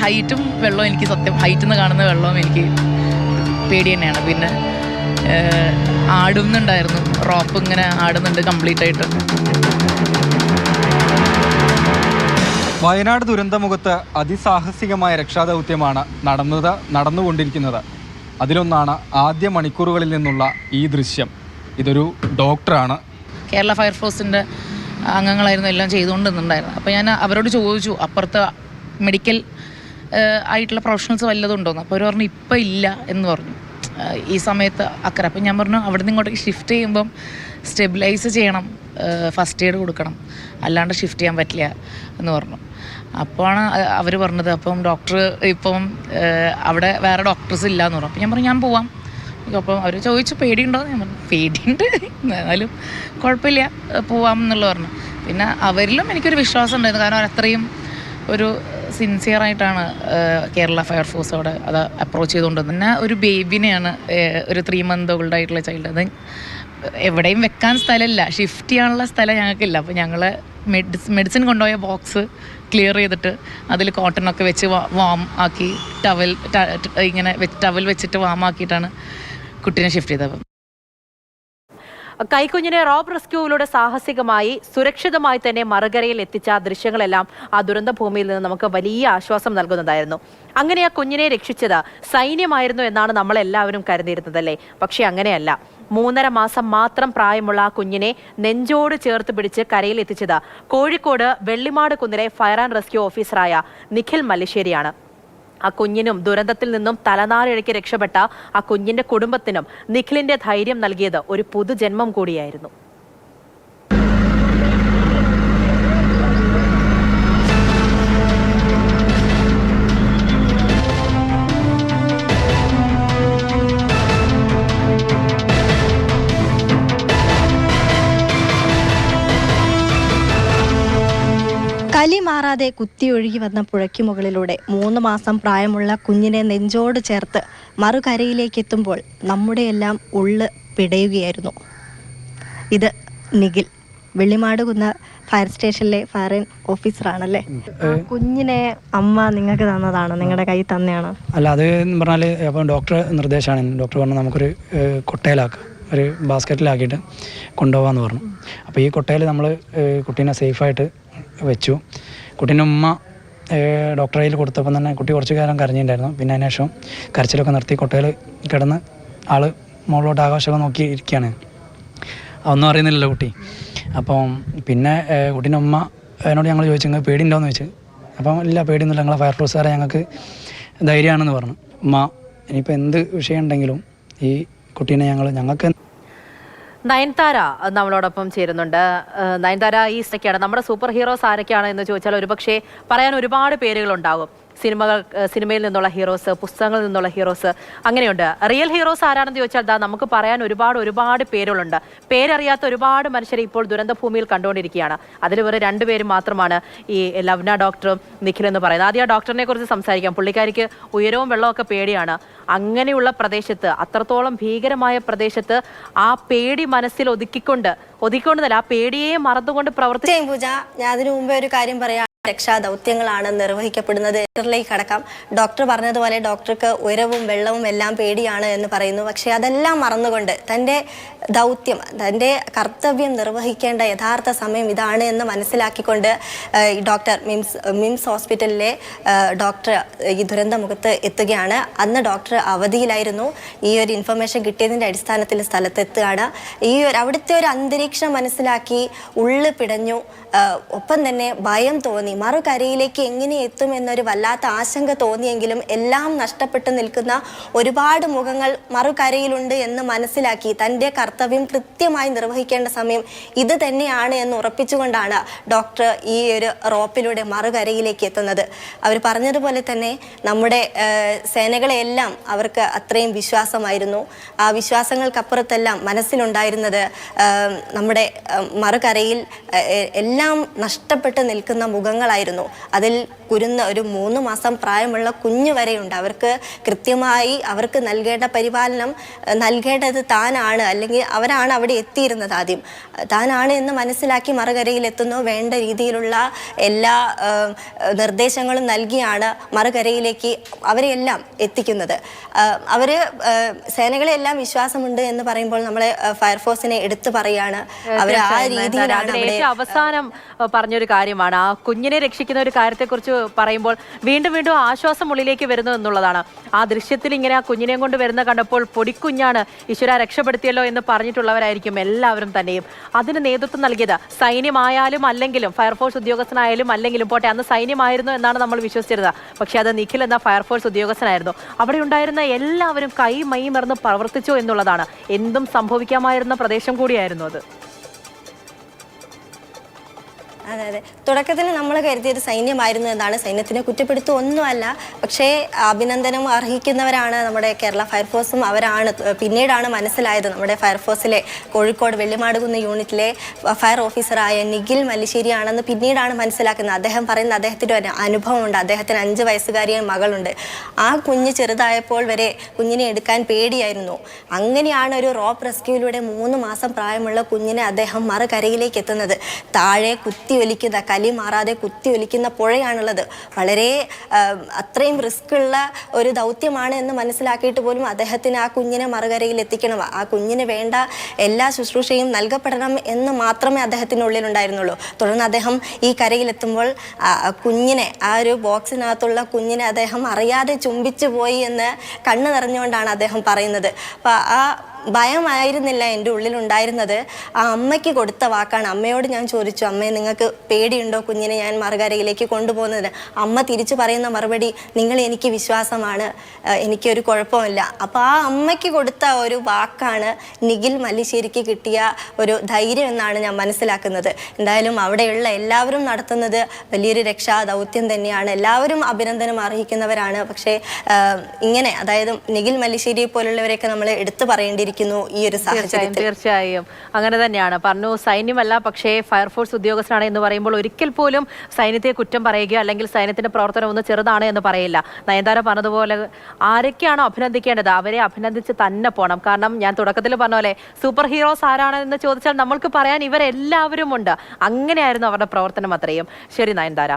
ഹൈറ്റും വെള്ളവും എനിക്ക് സത്യം ഹൈറ്റിൽ നിന്ന് കാണുന്ന വെള്ളവും എനിക്ക് പേടി തന്നെയാണ്. പിന്നെ ആടുന്നുണ്ടായിരുന്നു, റോപ്പ് ഇങ്ങനെ ആടുന്നുണ്ട് കംപ്ലീറ്റ് ആയിട്ട്. വയനാട് ദുരന്തമുഖത്ത് അതിസാഹസികമായ രക്ഷാദൗത്യമാണ് നടന്നുകൊണ്ടിരിക്കുന്നത്. അതിലൊന്നാണ് ആദ്യ മണിക്കൂറുകളിൽ നിന്നുള്ള ഈ ദൃശ്യം. ഇതൊരു ഡോക്ടറാണ്. കേരള ഫയർഫോഴ്സിൻ്റെ അംഗങ്ങളായിരുന്നു എല്ലാം ചെയ്തുകൊണ്ടിരുന്നുണ്ടായിരുന്നു. അപ്പോൾ ഞാൻ അവരോട് ചോദിച്ചു അപ്പുറത്ത് മെഡിക്കൽ ആയിട്ടുള്ള പ്രൊഫഷണൽസ് വല്ലതും ഉണ്ടോയെന്ന്. അപ്പോൾ അവർ പറഞ്ഞു ഇപ്പം ഇല്ല എന്ന് പറഞ്ഞു ഈ സമയത്ത് അക്കരെ. അപ്പം ഞാൻ പറഞ്ഞു അവിടെ നിന്ന് ഇങ്ങോട്ടേക്ക് ഷിഫ്റ്റ് ചെയ്യുമ്പം സ്റ്റെബിലൈസ് ചെയ്യണം, ഫസ്റ്റ് എയ്ഡ് കൊടുക്കണം, അല്ലാണ്ട് ഷിഫ്റ്റ് ചെയ്യാൻ പറ്റില്ല എന്ന് പറഞ്ഞു. അപ്പോഴാണ് അവർ പറഞ്ഞത് അപ്പം ഡോക്ടർ ഇപ്പം അവിടെ വേറെ ഡോക്ടേഴ്സ് ഇല്ല എന്ന് പറഞ്ഞു. അപ്പം ഞാൻ പറഞ്ഞു ഞാൻ പോവാം. അപ്പം അവർ ചോദിച്ചു പേടിയുണ്ടോ? ഞാൻ പറഞ്ഞു പേടിയുണ്ട്, എന്നാലും കുഴപ്പമില്ല പോവാം എന്നുള്ള പറഞ്ഞു. പിന്നെ അവരിലും എനിക്കൊരു വിശ്വാസം ഉണ്ടായിരുന്നു, കാരണം അവരത്രയും ഒരു സിൻസിയറായിട്ടാണ് കേരള ഫയർഫോഴ്സ് അവിടെ അത് അപ്രോച്ച് ചെയ്തുകൊണ്ടിരുന്നത്. പിന്നെ ഒരു ബേബിനെയാണ്, ഒരു 3 month old ആയിട്ടുള്ള ചൈൽഡ്. അത് എവിടെയും വെക്കാൻ സ്ഥലമില്ല, ഷിഫ്റ്റ് ചെയ്യാനുള്ള സ്ഥലം ഞങ്ങൾക്കില്ല. അപ്പോൾ ഞങ്ങൾ മെഡിസിൻ കൊണ്ടുപോയ ബോക്സ് ക്ലിയർ ചെയ്തിട്ട് അതിൽ കോട്ടണൊക്കെ വെച്ച് വാം ആക്കി ഇങ്ങനെ ടവൽ വെച്ചിട്ട് വാം ആക്കിയിട്ടാണ് കുട്ടീനെ ഷിഫ്റ്റ് ചെയ്തത്. കൈക്കുഞ്ഞിനെ റോപ്പ് റെസ്ക്യൂവിലൂടെ സാഹസികമായി സുരക്ഷിതമായി തന്നെ മറുകരയിൽ എത്തിച്ച ദൃശ്യങ്ങളെല്ലാം ആ ദുരന്ത ഭൂമിയിൽ നിന്ന് നമുക്ക് വലിയ ആശ്വാസം നൽകുന്നതായിരുന്നു. അങ്ങനെ ആ കുഞ്ഞിനെ രക്ഷിച്ചത് സൈന്യമായിരുന്നു എന്നാണ് നമ്മളെല്ലാവരും കരുതിയിരുന്നതല്ലേ? പക്ഷെ അങ്ങനെയല്ല. 3.5 മാസം മാത്രം പ്രായമുള്ള ആ കുഞ്ഞിനെ നെഞ്ചോട് ചേർത്ത് പിടിച്ച് കരയിൽ എത്തിച്ചത് കോഴിക്കോട് വെള്ളിമാട് കുന്നിലെ ഫയർ ആൻഡ് റെസ്ക്യൂ ഓഫീസറായ നിഖിൽ മല്ലിശ്ശേരിയാണ്. ആ കുഞ്ഞിനും ദുരന്തത്തിൽ നിന്നും തലനാരിഴയ്ക്ക് രക്ഷപ്പെട്ട ആ കുഞ്ഞിന്റെ കുടുംബത്തിനും നിഖിലിന്റെ ധൈര്യം നൽകിയത് ഒരു പുതുജന്മം കൂടിയായിരുന്നു. കലി മാറാതെ കുത്തിയൊഴുകി വന്ന പുഴയ്ക്ക് മുകളിലൂടെ 3 മാസം പ്രായമുള്ള കുഞ്ഞിനെ നെഞ്ചോട് ചേർത്ത് മറുകരയിലേക്ക് എത്തുമ്പോൾ നമ്മുടെയെല്ലാം ഉള്ള് പിടയുകയായിരുന്നു. ഇത് നിഖിൽ, വെള്ളിമാട് കുന്ന് ഫയർ സ്റ്റേഷനിലെ ഫയർ ഓഫീസറാണല്ലേ? കുഞ്ഞിനെ അമ്മ നിങ്ങൾക്ക് തന്നതാണ്, നിങ്ങളുടെ കൈ തന്നെയാണ്? അല്ല, അത് പറഞ്ഞാൽ അപ്പോൾ ഡോക്ടർ നിർദ്ദേശമാണ്. ഡോക്ടർ പറഞ്ഞു നമുക്കൊരു കൊട്ടയിലാക്കുക, ഒരു ബാസ്ക്കറ്റിലാക്കിയിട്ട് കൊണ്ടുപോകാമെന്ന് പറഞ്ഞു. അപ്പോൾ ഈ കൊട്ടയിൽ നമ്മൾ കുട്ടീനെ സേഫായിട്ട് വെച്ചു. കുട്ടീൻ്റെ ഉമ്മ ഡോക്ടറെ കയ്യിൽ കൊടുത്തപ്പോൾ തന്നെ കുട്ടി കുറച്ച് കാലം കരഞ്ഞിട്ടുണ്ടായിരുന്നു. പിന്നെ അതിന് ശേഷം കരച്ചിലൊക്കെ നിർത്തി കൊട്ടയിൽ കിടന്ന് ആൾ മുകളിലോട്ട് ആകാശമൊക്കെ നോക്കി ഇരിക്കുകയാണ്. ഒന്നും അറിയുന്നില്ലല്ലോ കുട്ടി. അപ്പം പിന്നെ കുട്ടീൻ്റെ ഉമ്മ എന്നോട് ഞങ്ങൾ ചോദിച്ചു നിങ്ങൾ പേടിയുണ്ടോയെന്ന് ചോദിച്ചു. അപ്പം ഇല്ല പേടിയൊന്നുമില്ല, ഞങ്ങളെ ഫയർഫോഴ്സുകാരെ ഞങ്ങൾക്ക് ധൈര്യമാണെന്ന് പറഞ്ഞു. ഉമ്മ ഇനിയിപ്പോൾ എന്ത് വിഷയം ഉണ്ടെങ്കിലും ഈ കുട്ടീനെ ഞങ്ങൾക്ക്. നയൻതാര നമ്മളോടൊപ്പം ചേരുന്നുണ്ട്. നയൻതാര, ഈ സ്ഥിതിക്കാണ് നമ്മുടെ സൂപ്പർ ഹീറോസ് ആരൊക്കെയാണ് എന്ന് ചോദിച്ചാൽ ഒരുപക്ഷെ പറയാൻ ഒരുപാട് പേരുകളുണ്ടാകും. സിനിമയിൽ നിന്നുള്ള ഹീറോസ്, പുസ്തകങ്ങളിൽ നിന്നുള്ള ഹീറോസ്, അങ്ങനെയുണ്ട്. റിയൽ ഹീറോസ് ആരാണെന്ന് ചോദിച്ചാൽ നമുക്ക് പറയാൻ ഒരുപാട് പേരുകളുണ്ട്. പേരറിയാത്ത ഒരുപാട് മനുഷ്യരെ ഇപ്പോൾ ദുരന്തഭൂമിയിൽ കണ്ടുകൊണ്ടിരിക്കുകയാണ്. അതിൽ വേറെ 2 പേര് മാത്രമാണ് ഈ ലവ്ന ഡോക്ടറും നിഖിൽ എന്ന് പറയുന്നത്. ആദ്യം ആ ഡോക്ടറിനെ കുറിച്ച് സംസാരിക്കാം. പുള്ളിക്കാരിക്ക് ഉയരവും വെള്ളമൊക്കെ പേടിയാണ്. അങ്ങനെയുള്ള പ്രദേശത്ത്, അത്രത്തോളം ഭീകരമായ പ്രദേശത്ത് ആ പേടി മനസ്സിൽ ഒതുക്കിക്കൊണ്ടല്ല, ആ പേടിയെ മറന്നുകൊണ്ട് പ്രവർത്തിച്ചു. പൂജ, ഞാൻ അതിനു മുമ്പേ ഒരു കാര്യം പറയാം. രക്ഷാദൗത്യങ്ങളാണ് നിർവഹിക്കപ്പെടുന്നത്. ഡോക്ടറിലേക്ക് കടക്കാം. ഡോക്ടർ പറഞ്ഞതുപോലെ ഡോക്ടർക്ക് ഉയരവും വെള്ളവും എല്ലാം പേടിയാണ് എന്ന് പറയുന്നു. പക്ഷെ അതെല്ലാം മറന്നുകൊണ്ട് തൻ്റെ ദൗത്യം, തൻ്റെ കർത്തവ്യം നിർവഹിക്കേണ്ട യഥാർത്ഥ സമയം ഇതാണ് എന്ന് മനസ്സിലാക്കിക്കൊണ്ട് ഡോക്ടർ മിംസ് ഹോസ്പിറ്റലിലെ ഡോക്ടർ ഈ ദുരന്തമുഖത്ത് എത്തുകയാണ്. അന്ന് ഡോക്ടർ അവധിയിലായിരുന്നു. ഈ ഒരു ഇൻഫർമേഷൻ കിട്ടിയതിൻ്റെ അടിസ്ഥാനത്തിൽ സ്ഥലത്തെത്തുകയാണ്. അവിടുത്തെ ഒരു അന്തരീക്ഷം മനസ്സിലാക്കി ഉള്ളു പിടഞ്ഞു. ഒപ്പം തന്നെ ഭയം തോന്നി. മറുകരയിലേക്ക് എങ്ങനെ എത്തും എന്നൊരു വല്ലാത്ത ആശങ്ക തോന്നിയെങ്കിലും എല്ലാം നഷ്ടപ്പെട്ടു നിൽക്കുന്ന ഒരുപാട് മുഖങ്ങൾ മറുകരയിലുണ്ട് എന്ന് മനസ്സിലാക്കി തൻ്റെ കർത്തവ്യം കൃത്യമായി നിർവഹിക്കേണ്ട സമയം ഇത് തന്നെയാണ് എന്ന് ഉറപ്പിച്ചുകൊണ്ടാണ് ഡോക്ടർ ഈ ഒരു റോപ്പിലൂടെ മറുകരയിലേക്ക് എത്തുന്നത്. അവർ പറഞ്ഞതുപോലെ തന്നെ നമ്മുടെ സേനകളെയെല്ലാം അവർക്ക് അത്രയും വിശ്വാസമായിരുന്നു. ആ വിശ്വാസങ്ങൾക്കപ്പുറത്തെല്ലാം മനസ്സിലുണ്ടായിരുന്നത് നമ്മുടെ മറുകരയിൽ എല്ലാം നഷ്ടപ്പെട്ട് നിൽക്കുന്ന മുഖങ്ങൾ കുഞ്ഞുങ്ങളായിരുന്നു. അതിൽ ഒരു 3 മാസം പ്രായമുള്ള കുഞ്ഞു വരെയുണ്ട്. അവർക്ക് കൃത്യമായി അവർക്ക് നൽകേണ്ട പരിപാലനം നൽകേണ്ടത് താനാണ്, അല്ലെങ്കിൽ അവരാണ് അവിടെ എത്തിയിരുന്നത്. ആദ്യം താനാണ് എന്ന് മനസ്സിലാക്കി മറുകരയിൽ എത്തുന്നു. വേണ്ട രീതിയിലുള്ള എല്ലാ നിർദ്ദേശങ്ങളും നൽകിയാണ് മറുകരയിലേക്ക് അവരെയെല്ലാം എത്തിക്കുന്നത്. അവർ സേനകളെല്ലാം വിശ്വാസമുണ്ട് എന്ന് പറയുമ്പോൾ നമ്മളെ ഫയർഫോഴ്സിനെ എടുത്തു പറയാണ്. അവർ ആ രീതിയിലാണ് അവസാനം പറഞ്ഞൊരു കാര്യമാണ്, ആ കുഞ്ഞിനെ രക്ഷിക്കുന്ന ഒരു കാര്യത്തെക്കുറിച്ച് പറയുമ്പോൾ വീണ്ടും വീണ്ടും ആശ്വാസം ഉള്ളിലേക്ക് വരുന്നു എന്നുള്ളതാണ്. ആ ദൃശ്യത്തിൽ ഇങ്ങനെ ആ കുഞ്ഞിനെയും കൊണ്ട് വരുന്ന കണ്ടപ്പോൾ പൊടിക്കുഞ്ഞാണ്, ഈശ്വര രക്ഷപ്പെടുത്തിയല്ലോ എന്ന് പറഞ്ഞിട്ടുള്ളവരായിരിക്കും എല്ലാവരും തന്നെയും. അതിന് നേതൃത്വം നൽകിയത് സൈന്യമായാലും അല്ലെങ്കിലും ഫയർഫോഴ്സ് ഉദ്യോഗസ്ഥനായാലും അല്ലെങ്കിലും പോട്ടെ, അന്ന് സൈന്യമായിരുന്നു എന്നാണ് നമ്മൾ വിശ്വസിച്ചിരുന്നത്. പക്ഷെ അത് നിഖിൽ എന്ന ഫയർഫോഴ്സ് ഉദ്യോഗസ്ഥനായിരുന്നു. അവിടെ ഉണ്ടായിരുന്ന എല്ലാവരും കൈ മൈ മറന്ന് പ്രവർത്തിച്ചു എന്നുള്ളതാണ്. എന്തും സംഭവിക്കാമായിരുന്ന പ്രദേശം കൂടിയായിരുന്നു അത്. അതെ, തുടക്കത്തിൽ നമ്മൾ കരുതിയത് സൈന്യമായിരുന്നു എന്നാണ്. സൈന്യത്തിനെ കുറ്റപ്പെടുത്തുക ഒന്നുമല്ല, പക്ഷേ അഭിനന്ദനം അർഹിക്കുന്നവരാണ് നമ്മുടെ കേരള ഫയർഫോഴ്സും. അവരാണ് പിന്നീടാണ് മനസ്സിലായത്, നമ്മുടെ ഫയർഫോഴ്സിലെ കോഴിക്കോട് വെള്ളിമാടുകുന്ന് യൂണിറ്റിലെ ഫയർ ഓഫീസറായ നിഖിൽ മല്ലിശ്ശേരിയാണെന്ന് പിന്നീടാണ് മനസ്സിലാക്കുന്നത്. അദ്ദേഹം പറയുന്ന അദ്ദേഹത്തിൻ്റെ ഒരു അനുഭവമുണ്ട്. അദ്ദേഹത്തിന് 5 വയസ്സുകാരിയ മകളുണ്ട്. ആ കുഞ്ഞ് ചെറുതായപ്പോൾ വരെ കുഞ്ഞിനെ എടുക്കാൻ പേടിയായിരുന്നു. അങ്ങനെയാണ് ഒരു റോപ്പ് റെസ്ക്യൂവിലൂടെ 3 മാസം പ്രായമുള്ള കുഞ്ഞിനെ അദ്ദേഹം മറുകരയിലേക്ക് എത്തുന്നത്. താഴെ കുത്തിയൊലിക്കുന്ന, കലി മാറാതെ കുത്തിയൊലിക്കുന്ന പുഴയാണുള്ളത്. വളരെ അത്രയും റിസ്ക് ഉള്ള ഒരു ദൗത്യമാണ് എന്ന് മനസ്സിലാക്കിയിട്ട് പോലും അദ്ദേഹത്തിന് ആ കുഞ്ഞിനെ മറുകരയിൽ എത്തിക്കണം, ആ കുഞ്ഞിന് വേണ്ട എല്ലാ ശുശ്രൂഷയും നൽകപ്പെടണം എന്ന് മാത്രമേ അദ്ദേഹത്തിനുള്ളിൽ ഉണ്ടായിരുന്നുള്ളൂ. തുടർന്ന് അദ്ദേഹം ഈ കരയിലെത്തുമ്പോൾ കുഞ്ഞിനെ, ആ ഒരു ബോക്സിനകത്തുള്ള കുഞ്ഞിനെ അദ്ദേഹം അറിയാതെ ചുംബിച്ചു പോയി എന്ന് കണ്ണ് നിറഞ്ഞുകൊണ്ടാണ് അദ്ദേഹം പറയുന്നത്. അപ്പം ആ ഭയമായിരുന്നില്ല എൻ്റെ ഉള്ളിലുണ്ടായിരുന്നത്, ആ അമ്മയ്ക്ക് കൊടുത്ത വാക്കാണ്. അമ്മയോട് ഞാൻ ചോദിച്ചു, അമ്മേ നിങ്ങൾക്ക് പേടിയുണ്ടോ കുഞ്ഞിനെ ഞാൻ മറുകരയിലേക്ക് കൊണ്ടുപോകുന്നതിന്? അമ്മ തിരിച്ചു പറയുന്ന മറുപടി, നിങ്ങൾ എനിക്ക് വിശ്വാസമാണ്, എനിക്കൊരു കുഴപ്പമില്ല. അപ്പോൾ ആ അമ്മയ്ക്ക് കൊടുത്ത ഒരു വാക്കാണ് നിഖിൽ മല്ലിശ്ശേരിക്ക് കിട്ടിയ ഒരു ധൈര്യം എന്നാണ് ഞാൻ മനസ്സിലാക്കുന്നത്. എന്തായാലും അവിടെയുള്ള എല്ലാവരും നടത്തുന്നത് വലിയൊരു രക്ഷാ ദൗത്യം തന്നെയാണ്. എല്ലാവരും അഭിനന്ദനം അർഹിക്കുന്നവരാണ്. പക്ഷേ ഇങ്ങനെ, അതായത് നിഖിൽ മല്ലിശ്ശേരി പോലുള്ളവരെയൊക്കെ നമ്മൾ എടുത്തു പറയേണ്ടിയിരിക്കുന്നു ഈ ഒരു സാഹചര്യത്തിൽ. തീർച്ചയായും അങ്ങനെ തന്നെയാണ് പറഞ്ഞു. സൈന്യമല്ല, പക്ഷേ ഫയർഫോഴ്സ് ഉദ്യോഗസ്ഥനാണ് എന്ന് പറയുമ്പോൾ ഒരിക്കൽ പോലും സൈന്യത്തെ കുറ്റം പറയുകയോ അല്ലെങ്കിൽ സൈന്യത്തിന്റെ പ്രവർത്തനം ഒന്ന് ചെറുതാണ് എന്ന് പറയില്ല. നയൻതാര പറഞ്ഞതുപോലെ ആരൊക്കെയാണോ അഭിനന്ദിക്കേണ്ടത് അവരെ അഭിനന്ദിച്ച് തന്നെ പോകണം. കാരണം ഞാൻ തുടക്കത്തിൽ പറഞ്ഞ പോലെ സൂപ്പർ ഹീറോസ് ആരാണെന്ന് ചോദിച്ചാൽ നമ്മൾക്ക് പറയാൻ ഇവരെല്ലാവരും ഉണ്ട്. അങ്ങനെയായിരുന്നു അവരുടെ പ്രവർത്തനം അത്രയും. ശരി നയൻതാര.